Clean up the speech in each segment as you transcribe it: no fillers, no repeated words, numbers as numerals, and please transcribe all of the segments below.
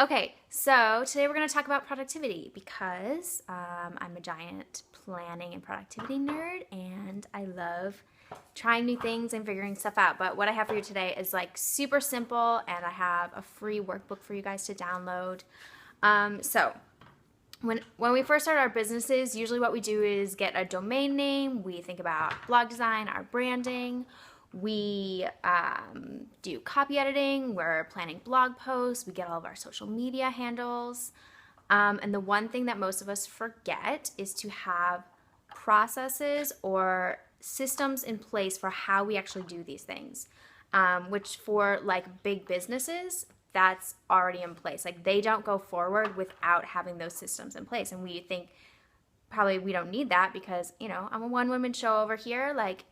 Okay, so today we're going to talk about productivity because I'm a giant planning and productivity nerd and I love trying new things and figuring stuff out. But what I have for you today is like super simple, and I have a free workbook for you guys to download. So when we first start our businesses, usually what we do is get a domain name. We think about blog design, our branding. We do copy editing. We're planning blog posts. We get all of our social media handles. And the one thing that most of us forget is to have processes or systems in place for how we actually do these things, which for like big businesses, that's already in place. Like they don't go forward without having those systems in place. And we think probably we don't need that because, I'm a one-woman show over here. Like,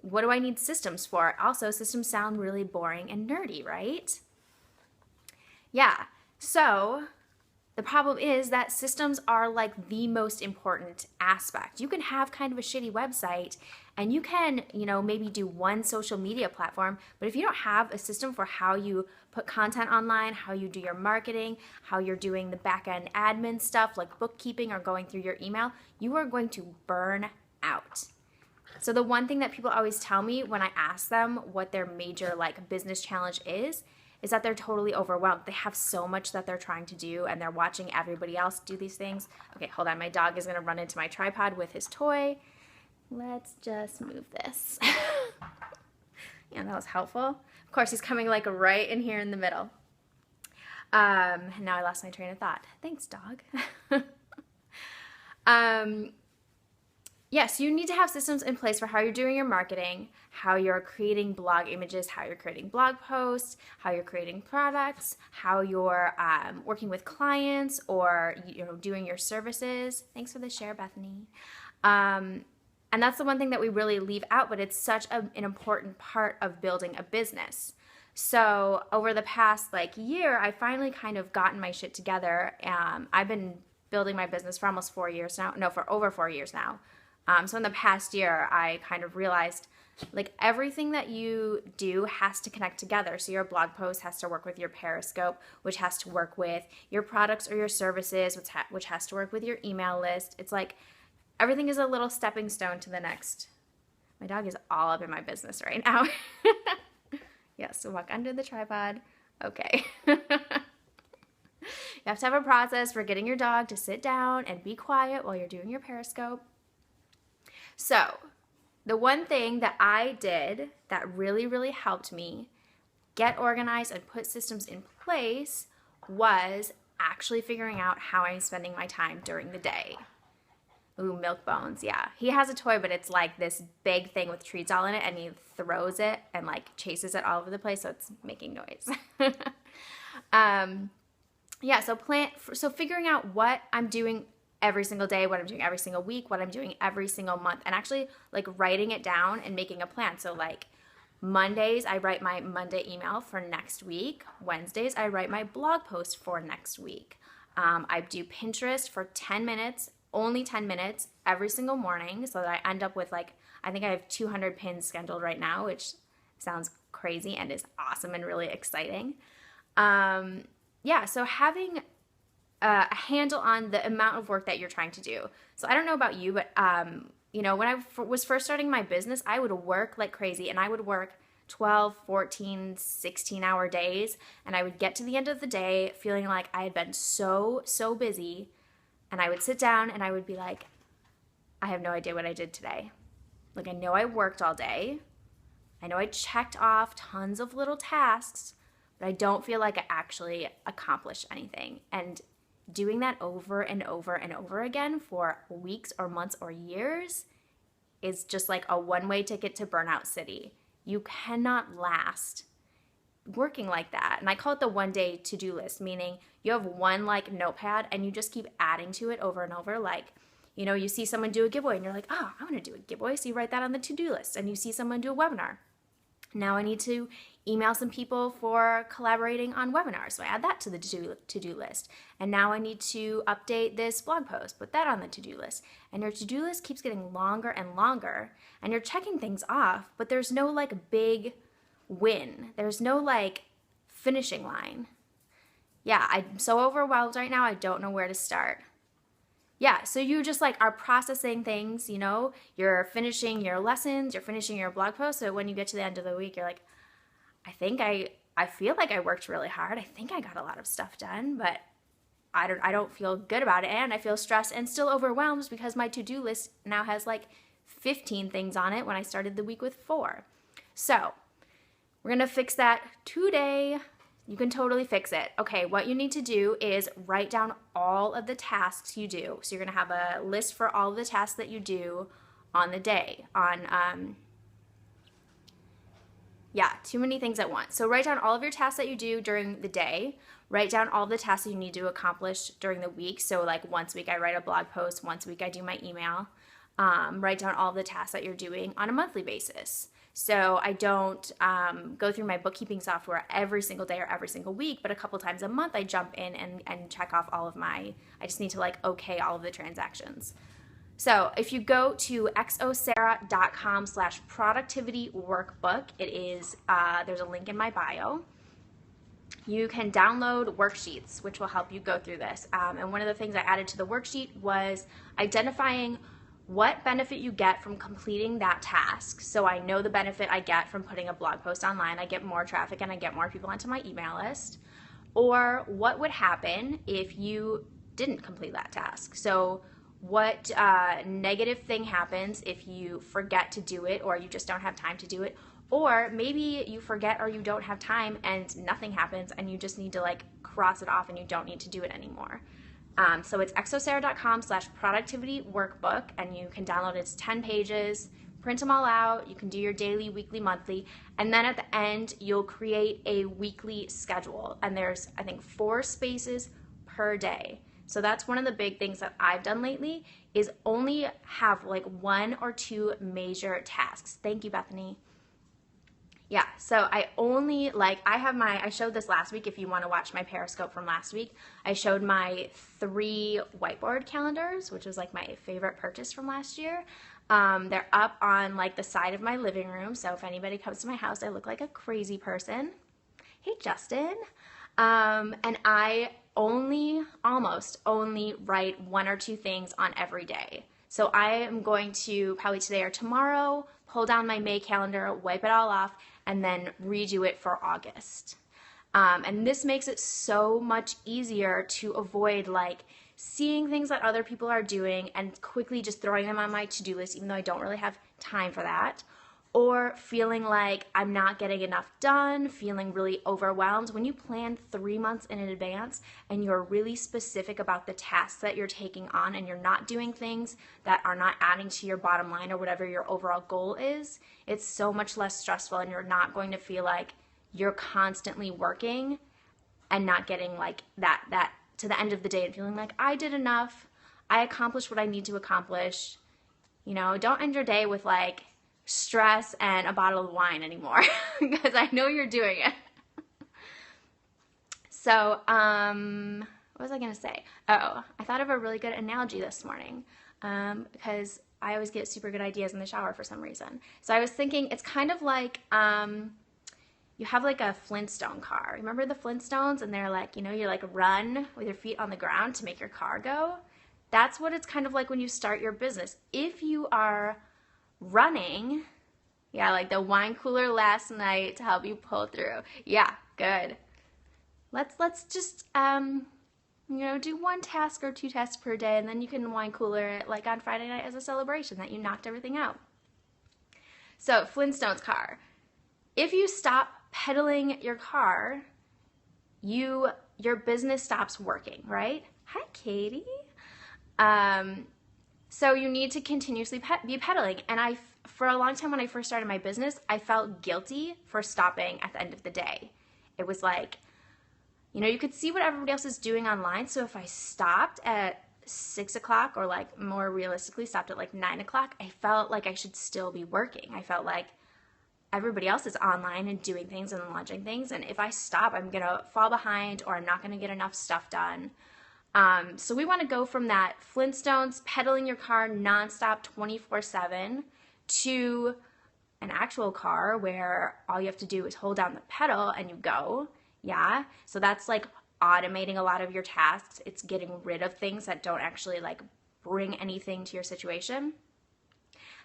what do I need systems for? Also, systems sound really boring and nerdy, right? Yeah. So the problem is that systems are like the most important aspect. You can have kind of a shitty website and you can, maybe do one social media platform, but if you don't have a system for how you put content online, how you do your marketing, how you're doing the back-end admin stuff like bookkeeping or going through your email, you are going to burn out. So the one thing that people always tell me when I ask them what their major like business challenge is that they're totally overwhelmed. They have so much that they're trying to do and they're watching everybody else do these things. Okay, hold on. My dog is going to run into my tripod with his toy. Let's just move this. Yeah, that was helpful. Of course, he's coming like right in here in the middle. Now I lost my train of thought. Thanks, dog. Yes, you need to have systems in place for how you're doing your marketing, how you're creating blog images, how you're creating blog posts, how you're creating products, how you're working with clients or doing your services. Thanks for the share, Bethany. And that's the one thing that we really leave out, but it's such an important part of building a business. So over the past year, I finally kind of gotten my shit together. I've been building my business for almost 4 years now. No, for over 4 years now. So in the past year, I kind of realized everything that you do has to connect together. So your blog post has to work with your Periscope, which has to work with your products or your services, which has to work with your email list. It's like everything is a little stepping stone to the next. My dog is all up in my business right now. Yes, so walk under the tripod. Okay. You have to have a process for getting your dog to sit down and be quiet while you're doing your Periscope. So the one thing that I did that really, really helped me get organized and put systems in place was actually figuring out how I'm spending my time during the day. Ooh, Milk Bones, yeah. He has a toy, but it's like this big thing with treats all in it, and he throws it and chases it all over the place, so it's making noise. Yeah, so figuring out what I'm doing every single day, what I'm doing every single week, what I'm doing every single month, and actually writing it down and making a plan. So Mondays, I write my Monday email for next week. Wednesdays, I write my blog post for next week. I do Pinterest for 10 minutes, only 10 minutes every single morning, so that I end up with I think I have 200 pins scheduled right now, which sounds crazy and is awesome and really exciting. Yeah, so having a handle on the amount of work that you're trying to do. So I don't know about you, but when I was first starting my business, I would work like crazy, and I would work 12, 14, 16-hour days, and I would get to the end of the day feeling like I had been so busy, and I would sit down and I would be like, I have no idea what I did today. I know I worked all day. I know I checked off tons of little tasks, but I don't feel like I actually accomplished anything. And doing that over and over and over again for weeks or months or years is just like a one-way ticket to Burnout City. You cannot last working like that. And I call it the one-day to-do list, meaning you have one notepad and you just keep adding to it over and over. You see someone do a giveaway and you're like, oh, I want to do a giveaway. So you write that on the to-do list. And you see someone do a webinar. Now I need to email some people for collaborating on webinars. So I add that to the to-do list. And now I need to update this blog post, put that on the to-do list. And your to-do list keeps getting longer and longer, and you're checking things off, but there's no big win. There's no finishing line. Yeah, I'm so overwhelmed right now. I don't know where to start. Yeah, so you just like are processing things, you know, you're finishing your lessons, you're finishing your blog post. So when you get to the end of the week, you're like, I feel like I worked really hard. I think I got a lot of stuff done, but I don't feel good about it, and I feel stressed and still overwhelmed because my to-do list now has like 15 things on it when I started the week with 4. So, we're going to fix that today. You can totally fix it. Okay, what you need to do is write down all of the tasks you do. So you're going to have a list for all of the tasks that you do on the day, too many things at once. So write down all of your tasks that you do during the day. Write down all the tasks that you need to accomplish during the week. So like once a week I write a blog post, once a week I do my email. Write down all the tasks that you're doing on a monthly basis. So I don't go through my bookkeeping software every single day or every single week, but a couple times a month I jump in and check off all of I just need to like okay all of the transactions. So if you go to xosarah.com/productivity workbook, there's a link in my bio. You can download worksheets, which will help you go through this. And one of the things I added to the worksheet was identifying what benefit you get from completing that task. So I know the benefit I get from putting a blog post online. I get more traffic and I get more people onto my email list. Or what would happen if you didn't complete that task? So what negative thing happens if you forget to do it or you just don't have time to do it? Or maybe you forget or you don't have time and nothing happens and you just need to like cross it off and you don't need to do it anymore. So it's xosarah.com/productivity workbook, and you can download it. It's 10 pages, print them all out. You can do your daily, weekly, monthly, and then at the end you'll create a weekly schedule, and there's I think 4 spaces per day. So that's one of the big things that I've done lately is only have like 1 or 2 major tasks. Thank you, Bethany. Yeah, so I showed this last week if you want to watch my Periscope from last week. I showed my 3 whiteboard calendars, which was like my favorite purchase from last year. They're up on like the side of my living room, so if anybody comes to my house, I look like a crazy person. Hey, Justin. And I almost only write 1 or 2 things on every day. So I am going to probably today or tomorrow pull down my May calendar, wipe it all off, and then redo it for August. And this makes it so much easier to avoid like seeing things that other people are doing and quickly just throwing them on my to-do list, even though I don't really have time for that. Or feeling like I'm not getting enough done, feeling really overwhelmed. When you plan 3 months in advance and you're really specific about the tasks that you're taking on and you're not doing things that are not adding to your bottom line or whatever your overall goal is, it's so much less stressful and you're not going to feel like you're constantly working and not getting like that to the end of the day and feeling like I did enough, I accomplished what I need to accomplish. You know, don't end your day with like stress and a bottle of wine anymore because I know you're doing it. So, what was I going to say? Oh, I thought of a really good analogy this morning because I always get super good ideas in the shower for some reason. So I was thinking it's kind of like you have like a Flintstone car. Remember the Flintstones? And they're like, you know, you like run with your feet on the ground to make your car go. That's what it's kind of like when you start your business. If you are running, yeah, like the wine cooler last night to help you pull through. Yeah, good. Let's just do 1 task or 2 tasks per day, and then you can wine cooler it like on Friday night as a celebration that you knocked everything out. So Flintstone's car. If you stop pedaling your car, your business stops working, right? Hi, Katie. So you need to continuously be pedaling. And for a long time when I first started my business, I felt guilty for stopping at the end of the day. It was like, you know, you could see what everybody else is doing online. So if I stopped at 6 o'clock or like more realistically stopped at like 9 o'clock, I felt like I should still be working. I felt like everybody else is online and doing things and launching things. And if I stop, I'm going to fall behind or I'm not going to get enough stuff done. So we want to go from that Flintstones pedaling your car nonstop 24/7 to an actual car where all you have to do is hold down the pedal and you go. Yeah. So that's like automating a lot of your tasks. It's getting rid of things that don't actually like bring anything to your situation.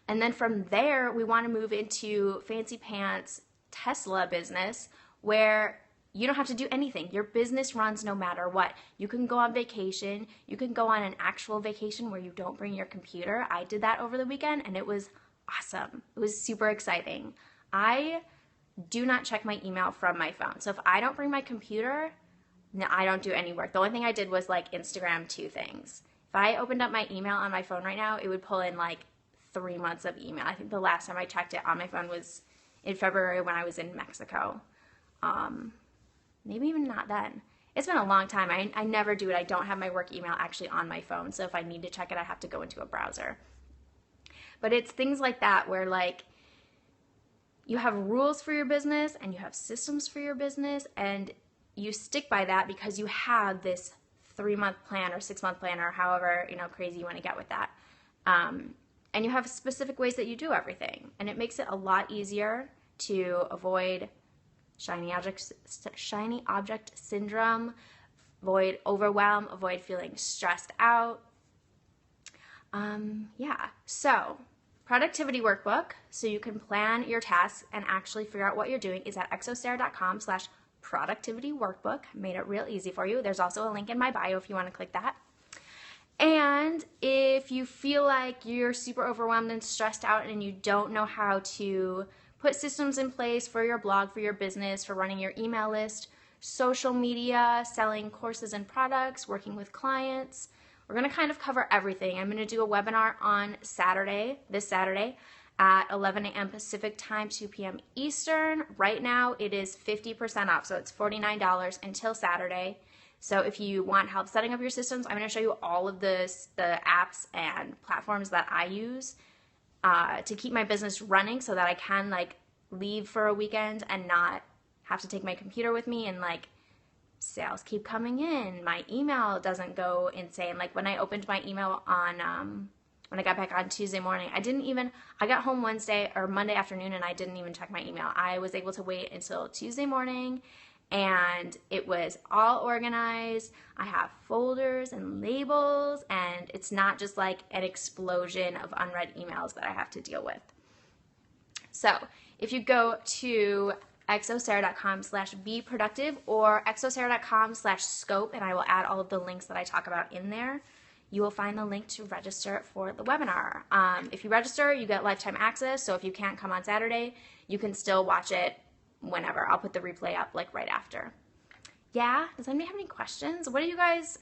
And then from there, we want to move into fancy pants Tesla business, where you don't have to do anything. Your business runs no matter what. You can go on vacation. You can go on an actual vacation where you don't bring your computer. I did that over the weekend and it was awesome. It was super exciting. I do not check my email from my phone. So if I don't bring my computer, no, I don't do any work. The only thing I did was like Instagram 2 things. If I opened up my email on my phone right now, it would pull in like 3 months of email. I think the last time I checked it on my phone was in February when I was in Mexico. Maybe even not then. It's been a long time. I never do it. I don't have my work email actually on my phone. So if I need to check it, I have to go into a browser. But it's things like that where like you have rules for your business and you have systems for your business and you stick by that because you have this 3-month plan or 6-month plan or however, crazy you want to get with that. And you have specific ways that you do everything. And it makes it a lot easier to avoid shiny object syndrome, avoid overwhelm, avoid feeling stressed out. So productivity workbook, so you can plan your tasks and actually figure out what you're doing, is at exosarah.com/productivity workbook. Made it real easy for you. There's also a link in my bio if you want to click that. And if you feel like you're super overwhelmed and stressed out and you don't know how to put systems in place for your blog, for your business, for running your email list, social media, selling courses and products, working with clients, we're going to kind of cover everything. I'm going to do a webinar on this Saturday at 11 a.m. Pacific time, 2 p.m. Eastern. Right now it is 50% off, so it's $49 until Saturday. So if you want help setting up your systems, I'm going to show you all of the apps and platforms that I use to keep my business running so that I can like leave for a weekend and not have to take my computer with me and like sales keep coming in. My email doesn't go insane. Like when I opened my email on when I got back on Tuesday morning, I got home Monday afternoon and I didn't even check my email. I was able to wait until Tuesday morning and it was all organized. I have folders and labels and it's not just like an explosion of unread emails that I have to deal with. So if you go to exosarah.com/beproductive or exosarah.com/scope, and I will add all of the links that I talk about in there, you will find the link to register for the webinar. If you register, you get lifetime access, so if you can't come on Saturday, you can still watch it whenever. I'll put the replay up like right after. Yeah, does anybody have any questions? What are you guys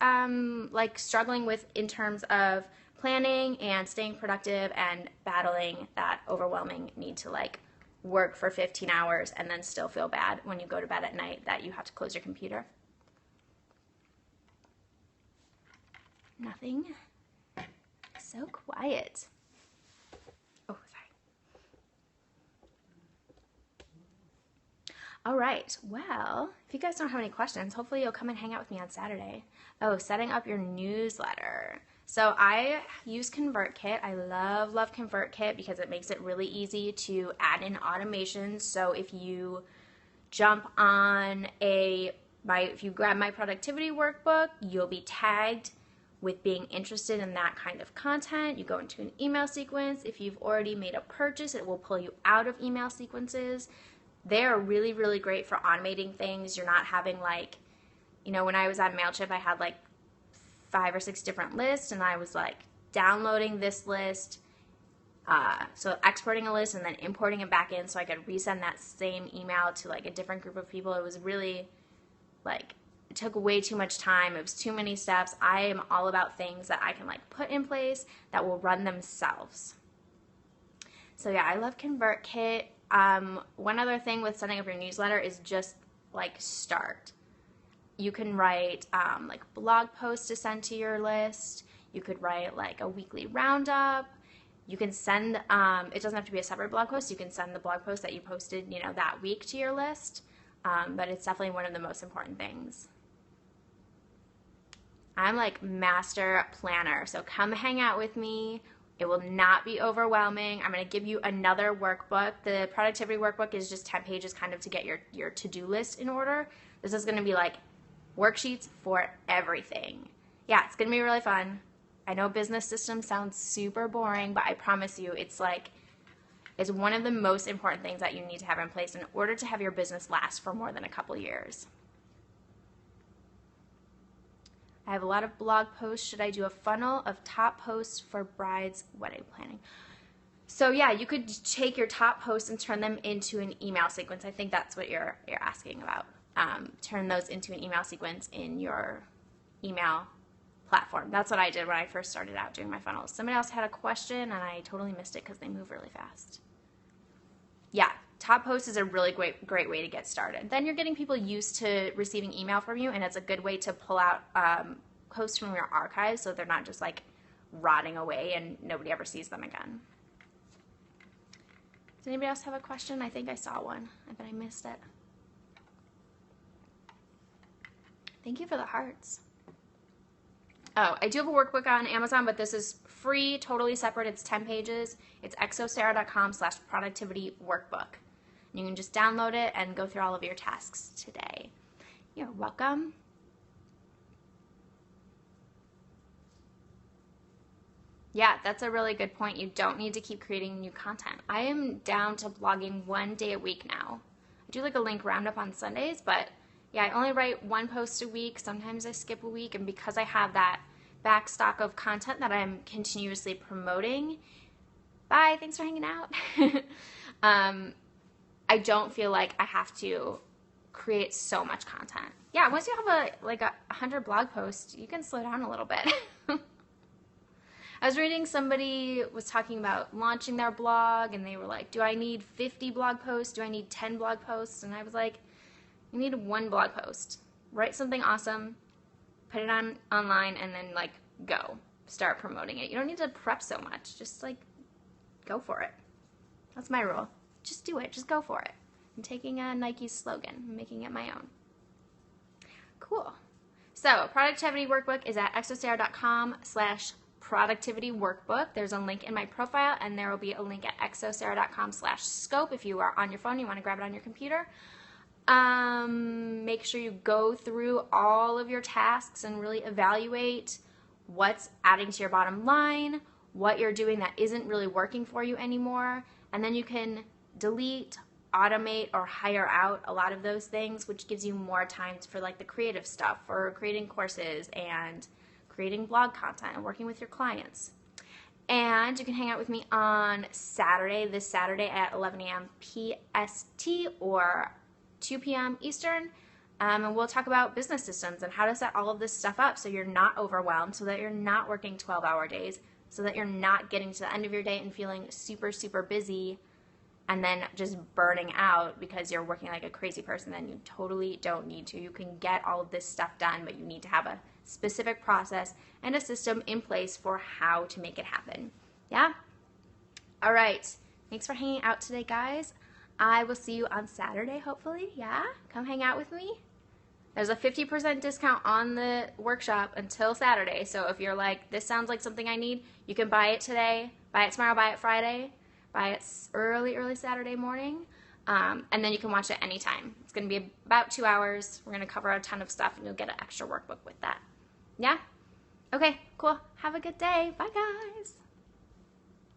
like struggling with in terms of planning and staying productive and battling that overwhelming need to like work for 15 hours and then still feel bad when you go to bed at night that you have to close your computer? Nothing? So quiet. Oh, sorry. All right, well, if you guys don't have any questions, hopefully you'll come and hang out with me on Saturday. Oh, setting up your newsletter. So I use ConvertKit. I love ConvertKit because it makes it really easy to add in automations. So if you jump on if you grab my productivity workbook, you'll be tagged with being interested in that kind of content. You go into an email sequence. If you've already made a purchase, it will pull you out of email sequences. They're really, really great for automating things. You're not having like, when I was on MailChimp, I had like 5 or 6 different lists and I was like downloading this list, so exporting a list and then importing it back in so I could resend that same email to like a different group of people. It was really like, it took way too much time. It was too many steps. I am all about things that I can like put in place that will run themselves. So yeah, I love ConvertKit. One other thing with setting up your newsletter is just like start. You can write like blog posts to send to your list. You could write like a weekly roundup. You can send, it doesn't have to be a separate blog post. You can send the blog post that you posted, that week to your list. But it's definitely one of the most important things. I'm like master planner, so come hang out with me. It will not be overwhelming. I'm going to give you another workbook. The productivity workbook is just 10 pages kind of to get your to-do list in order. This is going to be like Worksheets for everything. Yeah, it's going to be really fun. I know business systems sound super boring, but I promise you it's one of the most important things that you need to have in place in order to have your business last for more than a couple years. I have a lot of blog posts. Should I do a funnel of top posts for brides' wedding planning? So yeah, you could take your top posts and turn them into an email sequence. I think that's what you're asking about. Turn those into an email sequence in your email platform. That's what I did when I first started out doing my funnels. Somebody else had a question and I totally missed it because they move really fast. Yeah, top posts is a really great way to get started. Then you're getting people used to receiving email from you, and it's a good way to pull out posts from your archives so they're not just like rotting away and nobody ever sees them again. Does anybody else have a question? I think I saw one, but I missed it. Thank you for the hearts. Oh, I do have a workbook on Amazon, but this is free, totally separate. It's 10 pages. It's exosarah.com/productivityworkbook. You can just download it and go through all of your tasks today. You're welcome. Yeah, that's a really good point. You don't need to keep creating new content. I am down to blogging 1 day a week now. I do like a link roundup on Sundays, but yeah, I only write 1 post a week. Sometimes I skip a week, and because I have that back stock of content that I'm continuously promoting, bye, thanks for hanging out. I don't feel like I have to create so much content. Yeah, once you have like 100 blog posts, you can slow down a little bit. I was reading somebody was talking about launching their blog, and they were like, do I need 50 blog posts? Do I need 10 blog posts? And I was like, you need 1 blog post. Write something awesome, put it online, and then like go. Start promoting it. You don't need to prep so much. Just like go for it. That's my rule. Just do it. Just go for it. I'm taking Nike's slogan and making it my own. Cool. So productivity workbook is at exosarah.com/productivityworkbook. There's a link in my profile, and there will be a link at exosarah.com/scope if you are on your phone, you want to grab it on your computer. Make sure you go through all of your tasks and really evaluate what's adding to your bottom line, what you're doing that isn't really working for you anymore, and then you can delete, automate, or hire out a lot of those things, which gives you more time for like the creative stuff, for creating courses and creating blog content and working with your clients. And you can hang out with me on Saturday, this Saturday at 11 a.m. PST or 2 p.m. Eastern, and we'll talk about business systems and how to set all of this stuff up so you're not overwhelmed, so that you're not working 12-hour days, so that you're not getting to the end of your day and feeling super, super busy and then just burning out because you're working like a crazy person. Then you totally don't need to. You can get all of this stuff done, but you need to have a specific process and a system in place for how to make it happen. Yeah? All right. Thanks for hanging out today, guys. I will see you on Saturday, hopefully. Yeah? Come hang out with me. There's a 50% discount on the workshop until Saturday. So if you're like, this sounds like something I need, you can buy it today, buy it tomorrow, buy it Friday, buy it early Saturday morning, and then you can watch it anytime. It's going to be about 2 hours. We're going to cover a ton of stuff, and you'll get an extra workbook with that. Yeah? Okay, cool. Have a good day. Bye, guys.